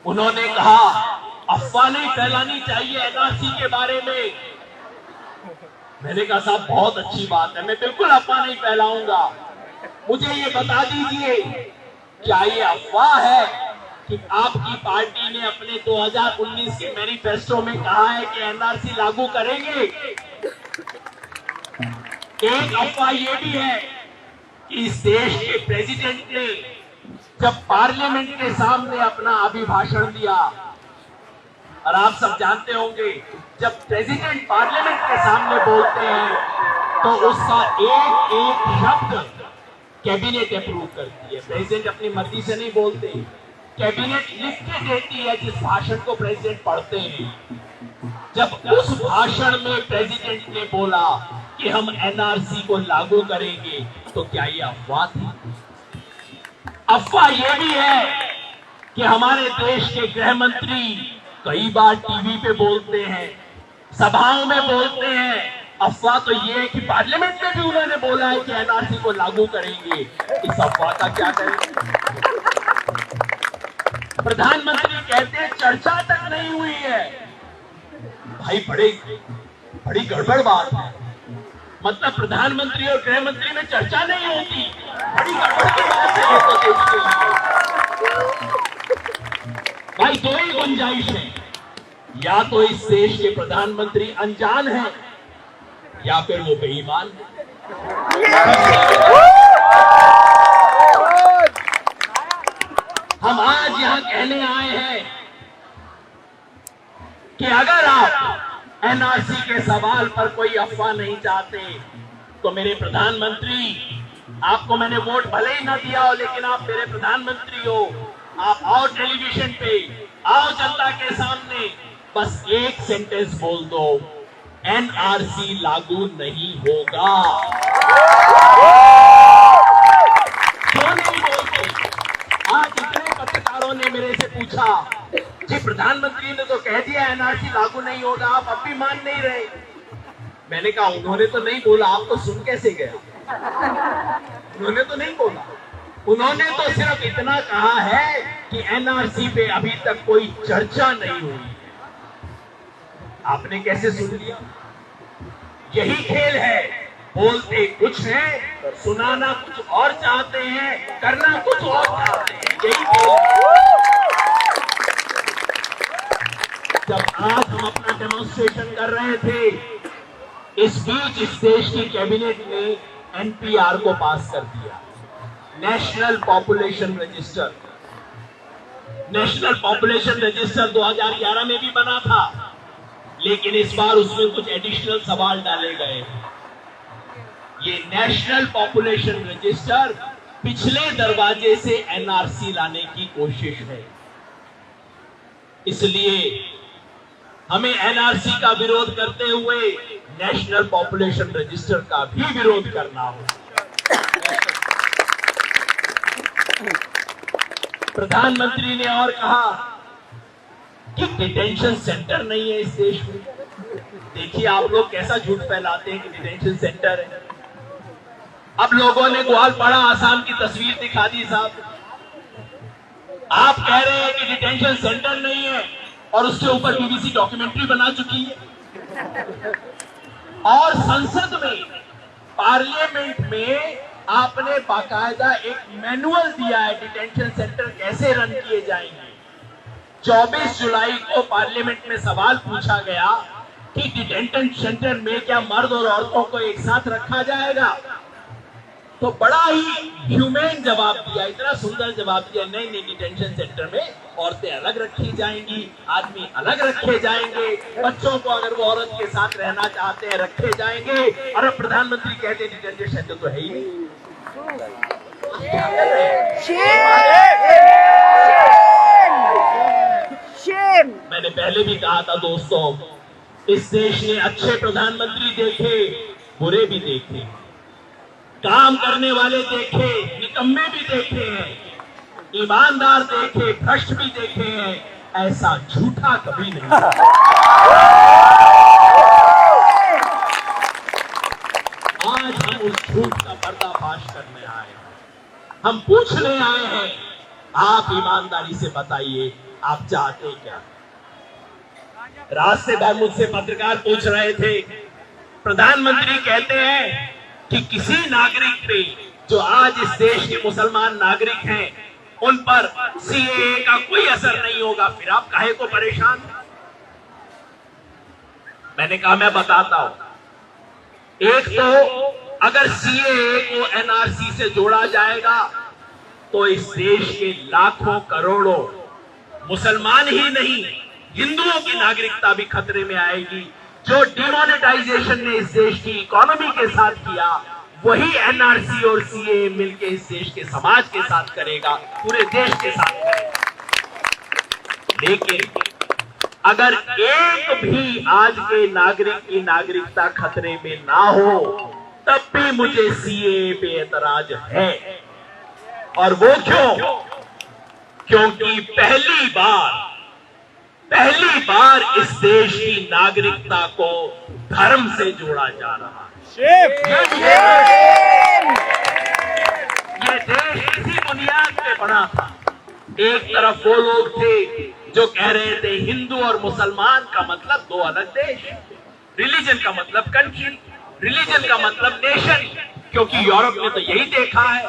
उन्होंने कहा अफवाह नहीं फैलानी चाहिए एनआरसी के बारे में। मैंने कहा साहब बहुत अच्छी बात है, मैं बिल्कुल अफवाह नहीं फैलाऊंगा। मुझे ये बता दीजिए क्या ये अफवाह है कि आपकी पार्टी ने अपने 2019 के मैनिफेस्टो में कहा है कि एनआरसी लागू करेंगे? एक अफवाह ये भी है कि इस देश के प्रेसिडेंट ने जब पार्लियामेंट के सामने अपना अभिभाषण दिया, और आप सब जानते होंगे जब प्रेसिडेंट पार्लियामेंट के सामने बोलते हैं तो उसका एक एक शब्द कैबिनेट अप्रूव करती है। प्रेसिडेंट अपनी मर्जी से नहीं बोलते, कैबिनेट लिख के देती है जिस भाषण को प्रेसिडेंट पढ़ते हैं। जब उस भाषण में प्रेसिडेंट ने बोला कि हम एनआरसी को लागू करेंगे तो क्या ये अफवाह थी? अफवाह यह भी है कि हमारे देश के गृह मंत्री कई बार टीवी पे बोलते हैं, सभाओं में बोलते हैं। अफवाह तो ये है कि पार्लियामेंट में भी उन्होंने बोला है कि एनआरसी को लागू करेंगे। इस अफवाह का क्या करें? प्रधानमंत्री कहते हैं चर्चा तक नहीं हुई है। भाई बड़ी गड़बड़ बात है। मतलब प्रधानमंत्री और गृह मंत्री में चर्चा नहीं होती, बड़ी गड़बड़ की बात है तो देश के लिए। भाई दो ही गुंजाइश है, या तो इस देश के प्रधानमंत्री अनजान हैं या फिर वो बेईमान है। हम आज यहां कहने आए हैं कि अगर आप एनआरसी के सवाल पर कोई अफवाह नहीं चाहते तो मेरे प्रधानमंत्री, आपको मैंने वोट भले ही ना दिया हो लेकिन आप मेरे प्रधानमंत्री हो, आप आओ टेलीविजन पे, आओ जनता के सामने, बस एक सेंटेंस बोल दो, एनआरसी लागू नहीं होगा। क्यों नहीं बोलते? आज इतने पत्रकारों ने मेरे से पूछा जी प्रधानमंत्री ने तो कह दिया एनआरसी लागू नहीं होगा, आप अब भी मान नहीं रहे। मैंने कहा उन्होंने तो नहीं बोला, आप तो सुन कैसे गया? उन्होंने तो नहीं बोला, उन्होंने तो सिर्फ इतना कहा है कि एनआरसी पे अभी तक कोई चर्चा नहीं हुई। आपने कैसे सुन लिया? यही खेल है, बोलते कुछ है, सुनाना कुछ और चाहते हैं, करना कुछ और चाहते हैं, यही खेल है। जब आज हम अपना डेमोन्स्ट्रेशन कर रहे थे, इस बीच इस देश की कैबिनेट ने एनपीआर को पास कर दिया, national population register. National population register 2011 में भी बना था, लेकिन इस बार उसमें कुछ एडिशनल सवाल डाले गए। ये नेशनल पॉपुलेशन रजिस्टर पिछले दरवाजे से एनआरसी लाने की कोशिश है। इसलिए हमें एनआरसी का विरोध करते हुए नेशनल पॉपुलेशन रजिस्टर का भी विरोध करना होगा। प्रधानमंत्री ने और कहा कि डिटेंशन सेंटर नहीं है इस देश में। देखिए आप लोग कैसा झूठ फैलाते हैं कि डिटेंशन सेंटर है। अब लोगों ने ग्वालपाड़ा आसाम की तस्वीर दिखा दी साहब। आप कह रहे हैं कि डिटेंशन सेंटर नहीं है और उसके ऊपर बीबीसी डॉक्यूमेंट्री बना चुकी है। और संसद में, पार्लियामेंट में आपने बाकायदा एक मैनुअल दिया है डिटेंशन सेंटर कैसे रन किए जाएंगे। 24 जुलाई को पार्लियामेंट में सवाल पूछा गया कि डिटेंशन सेंटर में क्या मर्द और औरतों को एक साथ रखा जाएगा, तो बड़ा ही ह्यूमेन जवाब दिया, इतना सुंदर जवाब दिया, नहीं नहीं डिटेंशन सेंटर में औरतें अलग रखी जाएंगी, आदमी अलग रखे जाएंगे, बच्चों को अगर वो औरत के साथ रहना चाहते हैं रखे जाएंगे। और अब प्रधानमंत्री कहते हैं डिटेंशन सेंटर तो है ही नहीं। मैंने पहले भी कहा था दोस्तों, इस देश ने अच्छे प्रधानमंत्री देखे, बुरे भी देखे, काम करने वाले देखे, निकम्मे भी देखे हैं, ईमानदार देखे, भ्रष्ट भी देखे हैं, ऐसा झूठा कभी नहीं। आज हम उस झूठ का पर्दाफाश करने आए हैं। हम पूछने आए हैं, आप ईमानदारी से बताइए आप चाहते क्या? रास्ते भर मुझसे पत्रकार पूछ रहे थे, प्रधानमंत्री कहते हैं कि किसी नागरिक पे जो आज इस देश के मुसलमान नागरिक हैं उन पर सीएए का कोई असर नहीं होगा, फिर आप काहे को परेशान? मैंने कहा मैं बताता हूं। एक तो अगर सीएए को एनआरसी से जोड़ा जाएगा तो इस देश के लाखों करोड़ों मुसलमान ही नहीं हिंदुओं की नागरिकता भी खतरे में आएगी। जो डिमोनेटाइजेशन ने इस देश की इकोनॉमी के साथ किया वही एनआरसी और सीएए मिलकर इस देश के समाज के साथ करेगा, पूरे देश के साथ करेगा। लेकिन अगर एक भी आज के नागरिक की नागरिकता खतरे में ना हो तब भी मुझे सीएए पे एतराज है। और वो क्यों? क्योंकि पहली बार इस देश की नागरिकता को धर्म से जोड़ा जा रहा है। ये देश इसी बुनियाद पे बना था। एक तरफ वो लोग थे जो कह रहे थे हिंदू और मुसलमान का मतलब दो अलग देश, रिलीजन का मतलब कंट्री, रिलीजन का मतलब नेशन, क्योंकि यूरोप ने तो यही देखा है।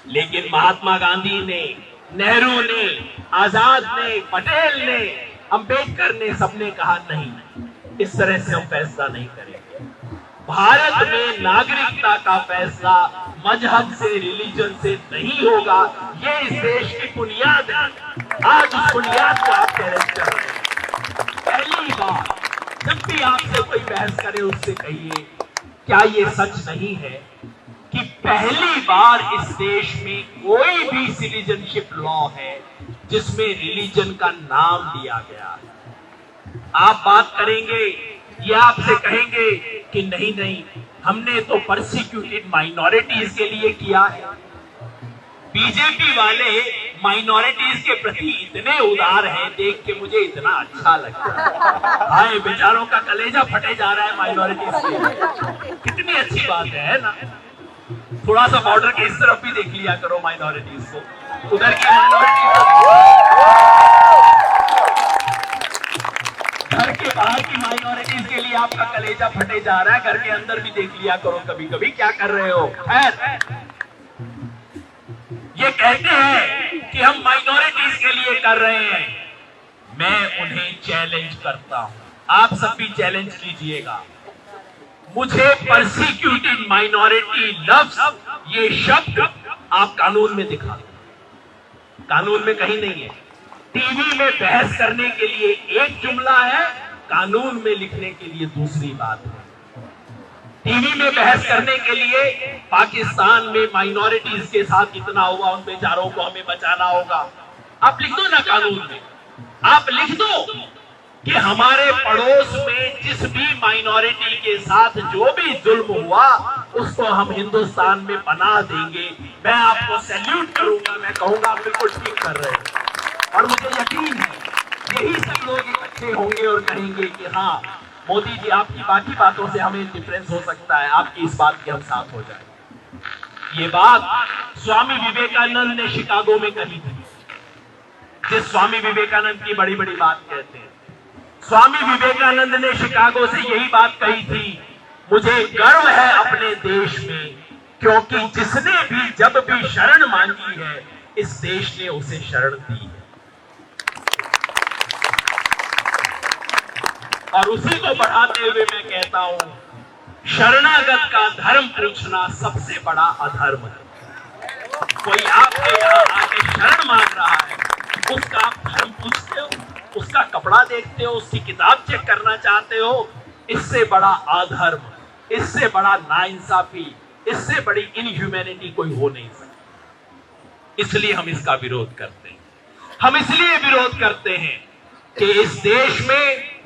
लेकिन महात्मा गांधी ने, नेहरू ने, आजाद ने, पटेल ने, अंबेडकर ने, सबने कहा नहीं, इस तरह से हम फैसला नहीं करेंगे। भारत में नागरिकता का फैसला मजहब से, रिलीजन से नहीं होगा। ये इस देश की बुनियाद है। आज उस बुनियाद को आप चैलेंज कर रहे हैं। पहली बार जब भी आपसे कोई बहस करे उससे कहिए क्या ये सच नहीं है कि पहली बार इस देश में कोई भी सिटीजनशिप लॉ है जिसमें रिलीजन का नाम दिया गया है। आप बात करेंगे, ये आपसे कहेंगे कि नहीं हमने तो परसिक्यूटेड माइनॉरिटीज के लिए किया है। बीजेपी वाले माइनॉरिटीज के प्रति इतने उदार हैं, देख के मुझे इतना अच्छा लगता है। हाय बेचारों का कलेजा फटे जा रहा है माइनॉरिटीज के। कितनी अच्छी बात है ना। थोड़ा सा बॉर्डर के इस तरफ भी देख लिया करो माइनॉरिटीज को, उधर की माइनॉरिटीज, घर के बाहर की माइनॉरिटीज के लिए आपका कलेजा फटे जा रहा है, घर के अंदर भी देख लिया करो कभी कभी क्या कर रहे हो। खैर, ये कहते हैं कि हम माइनॉरिटीज के लिए कर रहे हैं। मैं उन्हें चैलेंज करता हूं, आप सब भी चैलेंज कीजिएगा। मुझे परसिक्यूटेड माइनॉरिटी लफ्ज, ये शब्द आप कानून में दिखा दो। कानून में कहीं नहीं है। टीवी में बहस करने के लिए एक जुमला है, कानून में लिखने के लिए दूसरी बात है। टीवी में बहस करने के लिए पाकिस्तान में माइनॉरिटीज के साथ इतना हुआ, उन बेचारों को हमें बचाना होगा। आप लिख दो ना कानून में, आप लिख दो कि हमारे पड़ोस में जिस भी माइनॉरिटी के साथ जो भी जुल्म हुआ उसको हम हिंदुस्तान में बना देंगे। मैं आपको सैल्यूट करूंगा, मैं कहूंगा आप बिल्कुल ठीक कर रहे हैं। और मुझे यकीन है यही सब लोग इकट्ठे होंगे और कहेंगे कि हाँ मोदी जी, आपकी बाकी बातों से हमें डिफरेंस हो सकता है, आपकी इस बात के हम साथ हो जाए। ये बात स्वामी विवेकानंद ने शिकागो में कही थी। जिस स्वामी विवेकानंद की बड़ी बड़ी बात कहते हैं, स्वामी विवेकानंद ने शिकागो से यही बात कही थी, मुझे गर्व है अपने देश में क्योंकि जिसने भी जब भी शरण मांगी है इस देश ने उसे शरण दी है। और उसी को बढ़ाते हुए मैं कहता हूं, शरणागत का धर्म पूछना सबसे बड़ा अधर्म है। कोई आपके यहां आके शरण मांग रहा है, उसका आप धर्म पूछते हो, उसका कपड़ा देखते हो, उसकी किताब चेक करना चाहते हो, इससे बड़ा अधर्म, इससे बड़ा नाइंसाफी, इससे बड़ी इनह्यूमैनिटी कोई हो नहीं सकती। इसलिए हम इसका विरोध करते हैं। हम इसलिए विरोध करते हैं कि इस देश में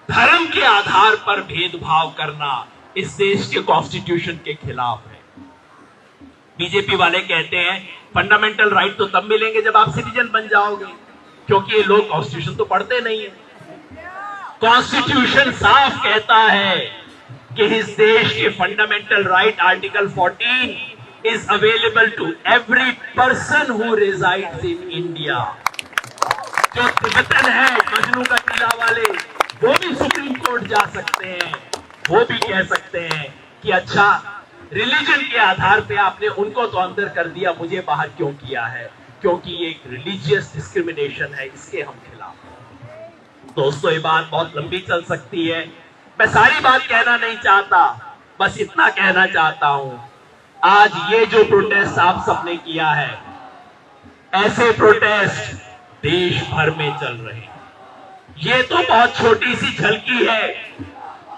धर्म के आधार पर भेदभाव करना इस देश के कॉन्स्टिट्यूशन के खिलाफ है। बीजेपी वाले कहते हैं फंडामेंटल राइट तो तब मिलेंगे जब आप सिटीजन बन जाओगे, क्योंकि ये लोग कॉन्स्टिट्यूशन तो पढ़ते नहीं है। कॉन्स्टिट्यूशन साफ कहता है कि इस देश के fundamental right article 14 is available to every person who resides in India. जो तिब्बतन है मजनू का टीला वाले, वो भी सुप्रीम कोर्ट जा सकते हैं, वो भी कह सकते हैं कि अच्छा रिलीजन के आधार पे आपने उनको तो अंदर कर दिया, मुझे बाहर क्यों किया है, क्योंकि ये एक रिलीजियस डिस्क्रिमिनेशन है, इसके हम खिलाफ हैं। दोस्तों ये बात बहुत लंबी चल सकती है, मैं सारी बात कहना नहीं चाहता, बस इतना कहना चाहता हूं, आज ये जो प्रोटेस्ट आप सबने किया है, ऐसे प्रोटेस्ट देश भर में चल रहे हैं। ये तो बहुत छोटी सी झलकी है।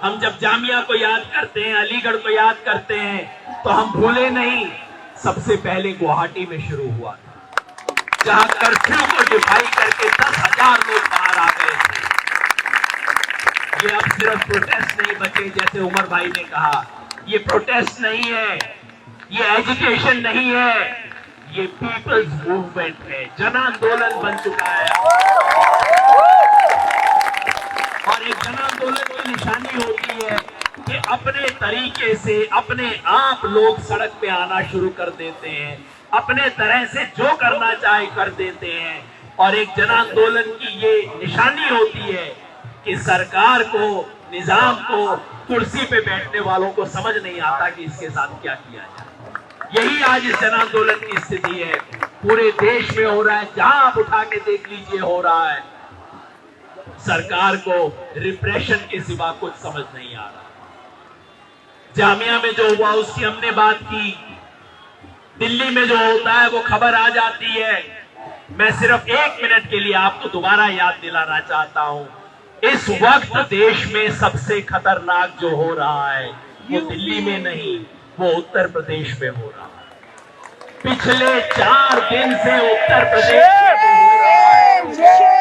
हम जब जामिया को याद करते हैं, अलीगढ़ को याद करते हैं, तो हम भूले नहीं, सबसे पहले गुवाहाटी में शुरू हुआ था, जहां कर्फ्यू को डिफाई करके 10,000 लोग बाहर आ गए थे। ये अब सिर्फ प्रोटेस्ट नहीं बचे, जैसे उमर भाई ने कहा, ये प्रोटेस्ट नहीं है, ये एजुकेशन नहीं है, ये पीपल्स मूवमेंट है, जन आंदोलन बन चुका है। और एक जन आंदोलन की निशानी होती है कि अपने तरीके से अपने आप लोग सड़क पे आना शुरू कर देते हैं, अपने तरह से जो करना चाहे कर देते हैं। और एक जन आंदोलन की ये निशानी होती है कि सरकार को, निजाम को, कुर्सी पे बैठने वालों को समझ नहीं आता कि इसके साथ क्या किया जाए। यही आज इस जन आंदोलन की स्थिति है, पूरे देश में हो रहा है, जहां आप उठा के देख लीजिए हो रहा है। सरकार को रिप्रेशन के सिवा कुछ समझ नहीं आ रहा। जामिया में जो हुआ उसकी हमने बात की, दिल्ली में जो होता है वो खबर आ जाती है। मैं सिर्फ 1 मिनट के लिए आपको दोबारा याद दिलाना चाहता हूं, इस वक्त देश में सबसे खतरनाक जो हो रहा है वो दिल्ली में नहीं, वो उत्तर प्रदेश में हो रहा है। पिछले 4 दिन से उत्तर प्रदेश में हो रहा है।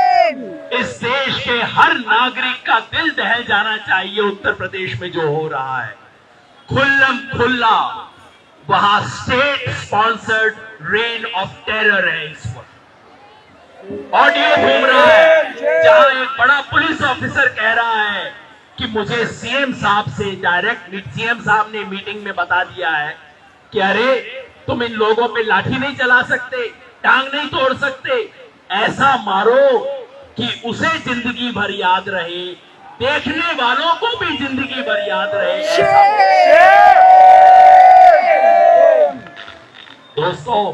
इस देश के हर नागरिक का दिल दहल जाना चाहिए उत्तर प्रदेश में जो हो रहा है। खुल्लम खुल्ला वहां state sponsored rain of terror है। इस वक्त ऑडियो घूम रहा है जहां एक बड़ा पुलिस ऑफिसर कह रहा है कि मुझे सीएम साहब से डायरेक्ट, सीएम साहब ने मीटिंग में बता दिया है कि अरे तुम इन लोगों पे लाठी नहीं चला सकते, टांग नहीं तोड़ सकते, ऐसा मारो कि उसे जिंदगी भर याद रहे, देखने वालों को भी जिंदगी भर याद रहे। दोस्तों,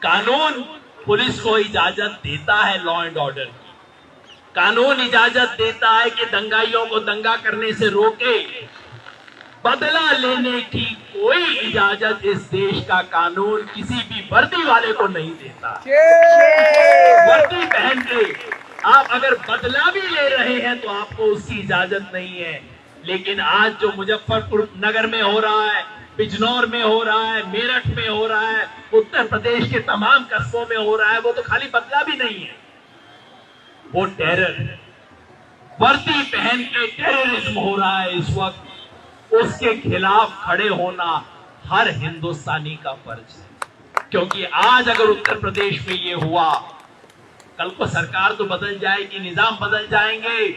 कानून पुलिस को इजाजत देता है लॉ एंड ऑर्डर की, कानून इजाजत देता है कि दंगाइयों को दंगा करने से रोके, बदला लेने की कोई इजाजत इस देश का कानून किसी भी वर्दी वाले को नहीं देता। वर्दी पहन के आप अगर बदला भी ले रहे हैं तो आपको उसकी इजाजत नहीं है। लेकिन आज जो मुजफ्फरपुर नगर में हो रहा है, बिजनौर में हो रहा है, मेरठ में हो रहा है, उत्तर प्रदेश के तमाम कस्बों में हो रहा है, वो तो खाली बदला भी नहीं है, वो टेरर, वर्दी पहन के टेररिज्म हो रहा है इस वक्त। उसके खिलाफ खड़े होना हर हिंदुस्तानी का फर्ज है, क्योंकि आज अगर उत्तर प्रदेश में ये हुआ, कल को सरकार तो बदल जाएगी, निजाम बदल जाएंगे,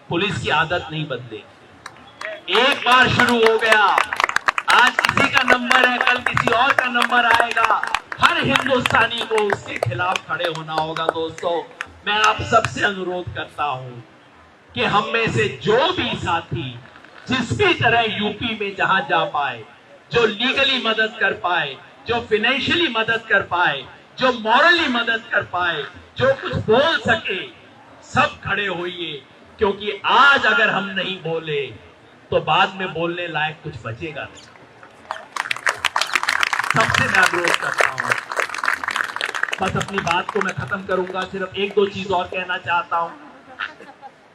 पुलिस की आदत नहीं बदलेगी। एक बार शुरू हो गया, आज किसी का नंबर है, कल किसी और का नंबर आएगा, हर हिंदुस्तानी को उसके खिलाफ खड़े होना होगा। दोस्तों, मैं आप सबसे अनुरोध करता हूं कि हम में से जो भी साथी जिस भी तरह यूपी में जहां जा पाए, जो लीगली मदद कर पाए, जो फाइनेंशियली मदद कर पाए, जो मॉरली मदद कर पाए, जो कुछ बोल सके, सब खड़े होइए, क्योंकि आज अगर हम नहीं बोले तो बाद में बोलने लायक कुछ बचेगा नहीं। सबसे मैं अनुरोध करता हूं, बस अपनी बात को मैं खत्म करूंगा, सिर्फ 1-2 चीज और कहना चाहता हूं।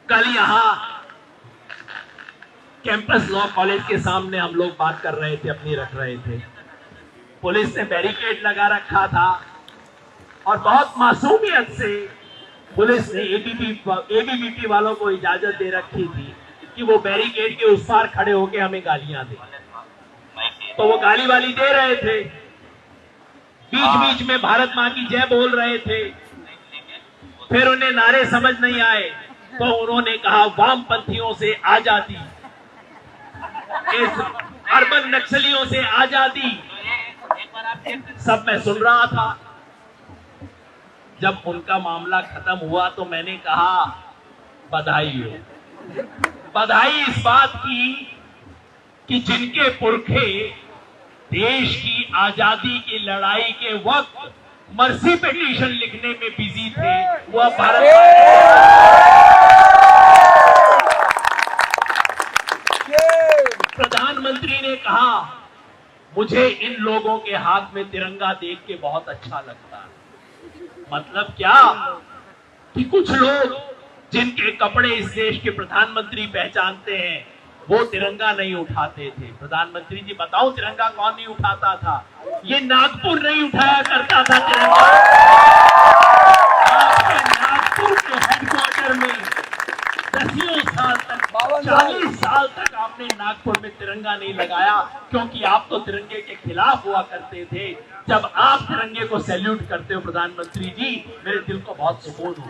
कल यहां कैंपस लॉ कॉलेज के सामने हम लोग बात कर रहे थे, अपनी रख रहे थे, पुलिस ने बैरिकेड लगा रखा था और बहुत मासूमियत से पुलिस ने एबीवीपी वालों को इजाजत दे रखी थी कि वो बैरिकेड के उस पार खड़े होकर हमें गालियां दें, तो वो गाली वाली दे रहे थे, बीच बीच में भारत मां की जय बोल रहे थे। फिर उन्हें नारे समझ नहीं आए तो उन्होंने कहा वामपंथियों से आजादी, इस अर्बन नक्सलियों से आजादी। सब मैं सुन रहा था, जब उनका मामला खत्म हुआ तो मैंने कहा बधाई हो, बधाई इस बात की कि जिनके पुरखे देश की आजादी की लड़ाई के वक्त मर्सी पिटीशन लिखने में बिजी थे, वो अब भारत प्रधानमंत्री ने कहा मुझे इन लोगों के हाथ में तिरंगा देख के बहुत अच्छा लगता है। मतलब क्या कि कुछ लोग जिनके कपड़े इस देश के प्रधानमंत्री पहचानते हैं वो तिरंगा नहीं उठाते थे। प्रधानमंत्री जी बताओ तिरंगा कौन नहीं उठाता था? ये नागपुर नहीं उठाया करता था तिरंगा। आपके नागपुर के हेडक्वार्टर में 10 साल तक 40 साल तक आपने नागपुर में तिरंगा नहीं लगाया, क्योंकि आप तो तिरंगे के खिलाफ हुआ करते थे। जब आप तिरंगे को सैल्यूट करते हो प्रधानमंत्री जी, मेरे दिल को बहुत सुकून हो।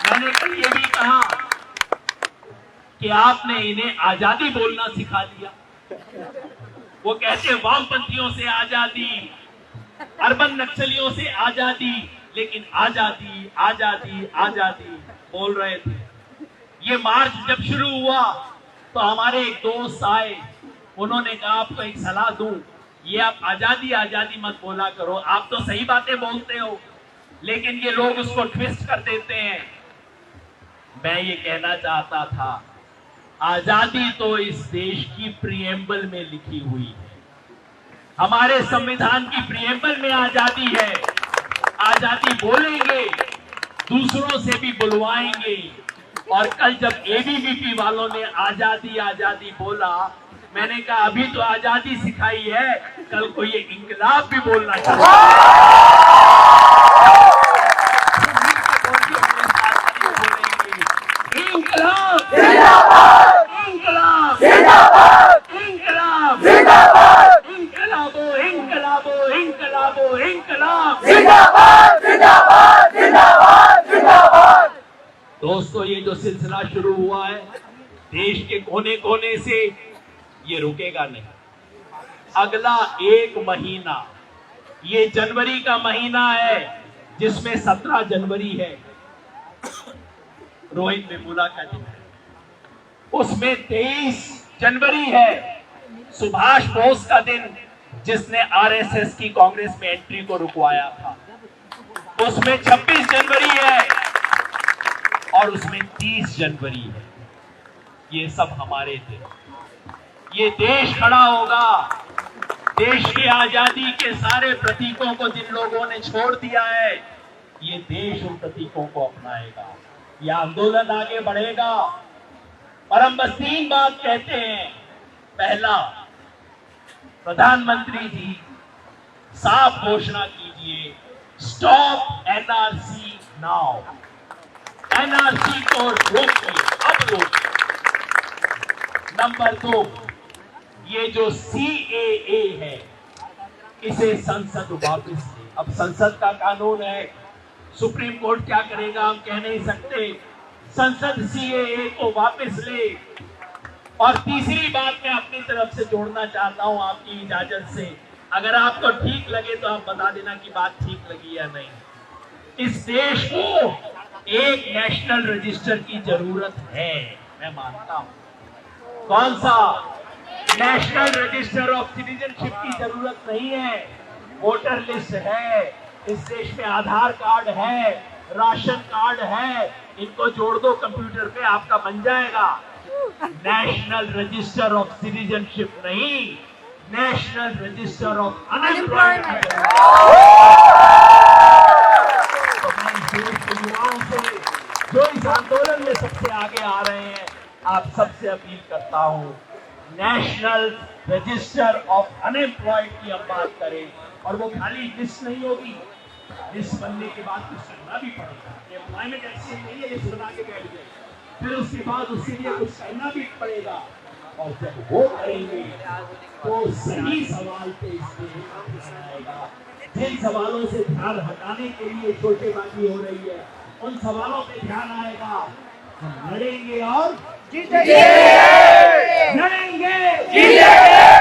मैंने कल ये भी कहा कि आपने इन्हें आजादी बोलना सिखा दिया। वो कहते वामपंथियों से आजादी, अर्बन नक्सलियों से आजादी, लेकिन आजादी आजादी आजादी बोल रहे थे। ये मार्च जब शुरू हुआ तो हमारे एक दोस्त आए, उन्होंने कहा आपको एक सलाह दूं, ये आप आजादी आजादी मत बोला करो, आप तो सही बातें बोलते हो लेकिन ये लोग उसको ट्विस्ट कर देते हैं। मैं ये कहना चाहता था आजादी तो इस देश की प्रीएम्बल में लिखी हुई है, हमारे संविधान की प्रीएम्बल में आजादी है। आजादी बोलेंगे, दूसरों से भी बुलवाएंगे। और कल जब एबीवीपी वालों ने आजादी आजादी बोला, मैंने कहा अभी तो आजादी सिखाई है, कल को ये इंकलाब भी बोलना चाहिए। इंकलाब जिंदाबाद, इंकलाब जिंदाबाद, इंकलाब जिंदाबाद, इंकलाबो इंकलाबो इंकलाबो इंकलाब जिंदाबाद जिंदाबाद जिंदाबाद जिंदाबाद। दोस्तों, ये जो सिलसिला शुरू हुआ है देश के कोने कोने से, ये रुकेगा नहीं। अगला एक महीना, ये जनवरी का महीना है जिसमें 17 जनवरी है, रोहित वेमुला का दिन है, उसमें 23 जनवरी है सुभाष बोस का दिन, जिसने आरएसएस की कांग्रेस में एंट्री को रुकवाया था, उसमें 26 जनवरी है और उसमें 30 जनवरी है। ये सब हमारे दिन, ये देश खड़ा होगा, देश की आजादी के सारे प्रतीकों को जिन लोगों ने छोड़ दिया है, ये देश उन प्रतीकों को अपनाएगा, यह आंदोलन आगे बढ़ेगा। और हम बस 3 बात कहते हैं। पहला, प्रधानमंत्री जी साफ घोषणा कीजिए, स्टॉप एनआरसी नाउ, एनआरसी को रोकिए, अब रोकिए। नंबर 2, ये जो सीएए है इसे संसद वापस ले। अब संसद का कानून है, सुप्रीम कोर्ट क्या करेगा हम कह नहीं सकते। संसद सीएए को वापस ले। और तीसरी बात मैं अपनी तरफ से जोड़ना चाहता हूं आपकी इजाजत से, अगर आपको ठीक लगे तो आप बता देना कि बात ठीक लगी या नहीं। इस देश को एक नेशनल रजिस्टर की जरूरत है, मैं मानता हूं। कौन सा? नेशनल रजिस्टर ऑफ सिटीजनशिप की जरूरत नहीं है। वोटर लिस्ट है, इस देश में आधार कार्ड है, राशन कार्ड है, इनको जोड़ दो कंप्यूटर पे, आपका बन जाएगा। नेशनल रजिस्टर ऑफ सिटीजनशिप नहीं, नेशनल रजिस्टर ऑफ अनएम्प्लॉयमेंट। तो मैं इस देश के युवाओं से जो इस आंदोलन में सबसे आगे आ रहे हैं, आप सबसे अपील करता हूं, नेशनल रजिस्टर ऑफ अनएम्प्लॉयड की हम बात करें। और वो खाली लिस्ट नहीं होगी, लिस्ट बनने के बाद कुछ करना भी पड़ेगा। एम्प्लॉयमेंट एक्सचेंज नहीं है लिस्ट बना के बैठ गए, फिर उसके बाद उसके लिए कुछ करना भी पड़ेगा। और जब वो करेंगे तो सही सवाल पे आएगा। जिन सवालों से ध्यान हटाने के लिए छोटेबाजी हो रही है, उन सवालों पे ध्यान आएगा। हम लड़ेंगे और जीतेंगे, लड़ेंगे जीतेंगे।